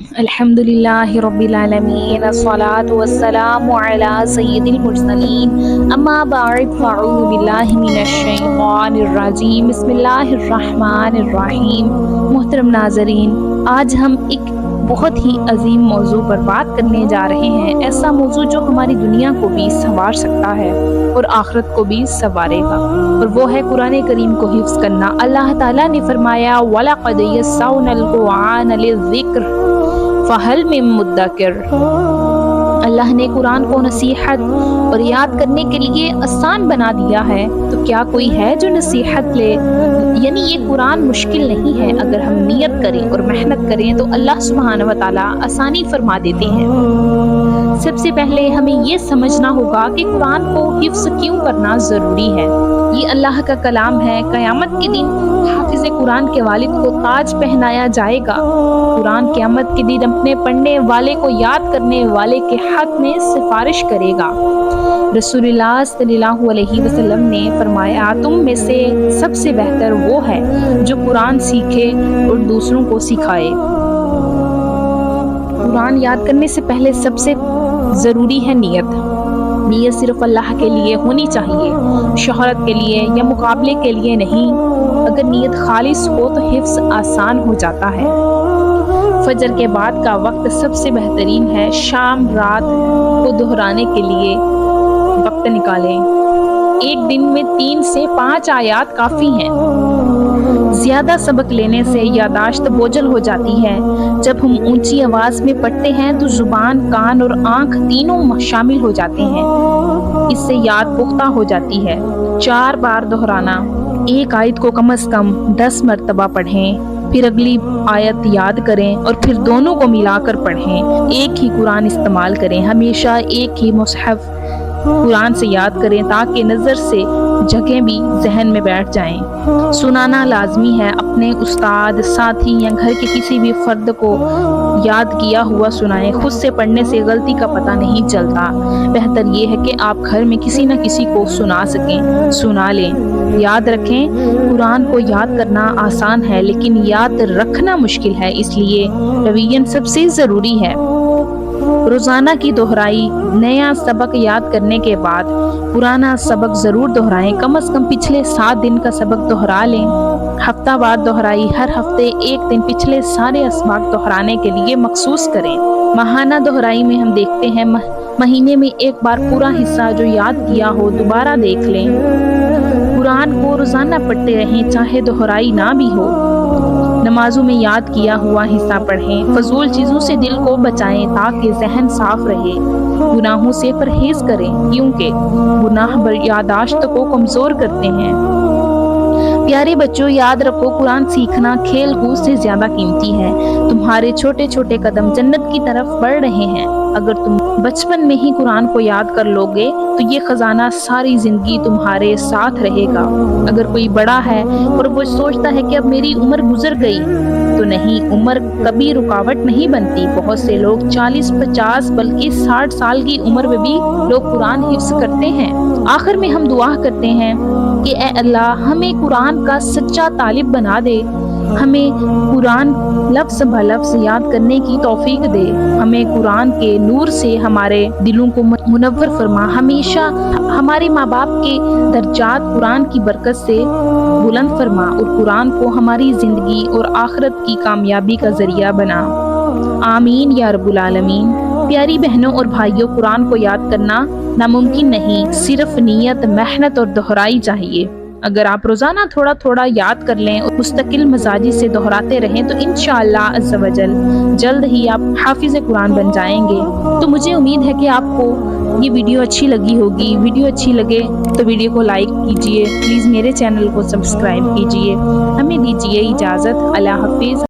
الحمدللہ رب العالمین الصلاۃ والسلام علی سید المرسلین اما بعد فاعوذ باللہ من الشیطان الرجیم بسم اللہ الرحمن الرحیم۔ محترم ناظرین، آج ہم ایک بہت ہی عظیم موضوع پر بات کرنے جا رہے ہیں، ایسا موضوع جو ہماری دنیا کو بھی سنوار سکتا ہے اور آخرت کو بھی سنوارے گا، اور وہ ہے قرآن کریم کو حفظ کرنا۔ اللہ تعالیٰ نے فرمایا وَلَقَدْ يَسَّرْنَا الْقُرْآنَ لِلذِّكْرِ فَهَلْ مِن مُدَّكِرٍ۔ اللہ نے قرآن کو نصیحت اور یاد کرنے کے لیے آسان بنا دیا ہے، تو کیا کوئی ہے جو نصیحت لے؟ یعنی یہ قرآن مشکل نہیں ہے، اگر ہم نیت کریں اور محنت کریں تو اللہ سبحانہ و تعالیٰ آسانی فرما دیتے ہیں۔ سب سے پہلے ہمیں یہ سمجھنا ہوگا کہ قرآن کو حفظ کیوں کرنا ضروری ہے۔ یہ اللہ کا کلام ہے، قیامت کے دن حافظ قرآن کے والد کو تاج پہنایا جائے گا۔ قرآن قیامت کے دن اپنے پڑھنے والے کو یاد کرنے والے کے حق میں سفارش کرے گا۔ رسول اللہ صلی اللہ علیہ وسلم نے فرمایا، تم میں سے سب سے بہتر وہ ہے جو قرآن سیکھے اور دوسروں کو سکھائے۔ قرآن یاد کرنے سے پہلے سب سے ضروری ہے نیت۔ نیت صرف اللہ کے لیے ہونی چاہیے، شہرت کے لیے یا مقابلے کے لیے نہیں۔ اگر نیت خالص ہو تو حفظ آسان ہو جاتا ہے۔ فجر کے بعد کا وقت سب سے بہترین ہے، شام رات کو دہرانے کے لیے وقت نکالیں۔ ایک دن میں 3 سے 5 آیات کافی ہیں۔ زیادہ سبق لینے سے یادداشت بوجھل ہو جاتی ہے۔ جب ہم اونچی آواز میں پڑھتے ہیں تو زبان، کان اور آنکھ تینوں شامل ہو جاتے ہیں، اس سے یاد پختہ ہو جاتی ہے۔ 4 بار دہرانا، ایک آیت کو کم از کم 10 مرتبہ پڑھیں، پھر اگلی آیت یاد کریں اور پھر دونوں کو ملا کر پڑھیں۔ ایک ہی قرآن استعمال کریں، ہمیشہ ایک ہی مصحف قرآن سے یاد کریں تاکہ نظر سے جگہیں بھی ذہن میں بیٹھ جائیں۔ سنانا لازمی ہے، اپنے استاد، ساتھی یا گھر کے کسی بھی فرد کو یاد کیا ہوا سنائیں۔ خود سے پڑھنے سے غلطی کا پتہ نہیں چلتا، بہتر یہ ہے کہ آپ گھر میں کسی نہ کسی کو سنا سکیں، سنا لیں۔ یاد رکھیں، قرآن کو یاد کرنا آسان ہے لیکن یاد رکھنا مشکل ہے، اس لیے ریویژن سب سے ضروری ہے۔ روزانہ کی دہرائی، نیا سبق یاد کرنے کے بعد پرانا سبق ضرور دہرائیں، کم از کم پچھلے 7 دن کا سبق دہرا لیں۔ ہفتہ وار دہرائی، ہر ہفتے ایک دن پچھلے سارے اسباق دہرانے کے لیے مخصوص کریں۔ ماہانہ دہرائی میں ہم دیکھتے ہیں مہینے میں ایک بار پورا حصہ جو یاد کیا ہو دوبارہ دیکھ لیں۔ قرآن کو روزانہ پڑھتے رہیں چاہے دہرائی نہ بھی ہو۔ نمازوں میں یاد کیا ہوا حصہ پڑھیں۔ فضول چیزوں سے دل کو بچائیں تاکہ ذہن صاف رہے۔ گناہوں سے پرہیز کریں کیونکہ گناہ یادداشت کو کمزور کرتے ہیں۔ پیارے بچوں، یاد رکھو، قرآن سیکھنا کھیل کود سے زیادہ قیمتی ہے۔ تمہارے چھوٹے چھوٹے قدم جنت کی طرف بڑھ رہے ہیں۔ اگر تم بچپن میں ہی قرآن کو یاد کر لو گے تو یہ خزانہ ساری زندگی تمہارے ساتھ رہے گا۔ اگر کوئی بڑا ہے اور وہ سوچتا ہے کہ اب میری عمر گزر گئی، تو نہیں، عمر کبھی رکاوٹ نہیں بنتی۔ بہت سے لوگ 40، 50 بلکہ 60 سال کی عمر میں بھی لوگ قرآن حفظ کرتے ہیں۔ آخر میں ہم دعا کرتے ہیں کہ اے اللہ، ہمیں قرآن کا سچا طالب بنا دے، ہمیں قرآن لفظ بہ لفظ یاد کرنے کی توفیق دے، ہمیں قرآن کے نور سے ہمارے دلوں کو منور فرما، ہمیشہ ہمارے ماں باپ کے درجات قرآن کی برکت سے بلند فرما، اور قرآن کو ہماری زندگی اور آخرت کی کامیابی کا ذریعہ بنا۔ آمین یا رب العالمین۔ پیاری بہنوں اور بھائیوں، قرآن کو یاد کرنا ناممکن نہیں، صرف نیت، محنت اور دہرائی چاہیے۔ اگر آپ روزانہ تھوڑا تھوڑا یاد کر لیں اور مستقل مزاجی سے دہراتے رہیں تو انشاءاللہ عز و جل جلد ہی آپ حافظ قرآن بن جائیں گے۔ تو مجھے امید ہے کہ آپ کو یہ ویڈیو اچھی لگی ہوگی۔ ویڈیو اچھی لگے تو ویڈیو کو لائک کیجئے، پلیز میرے چینل کو سبسکرائب کیجئے۔ ہمیں دیجئے اجازت، اللہ حافظ۔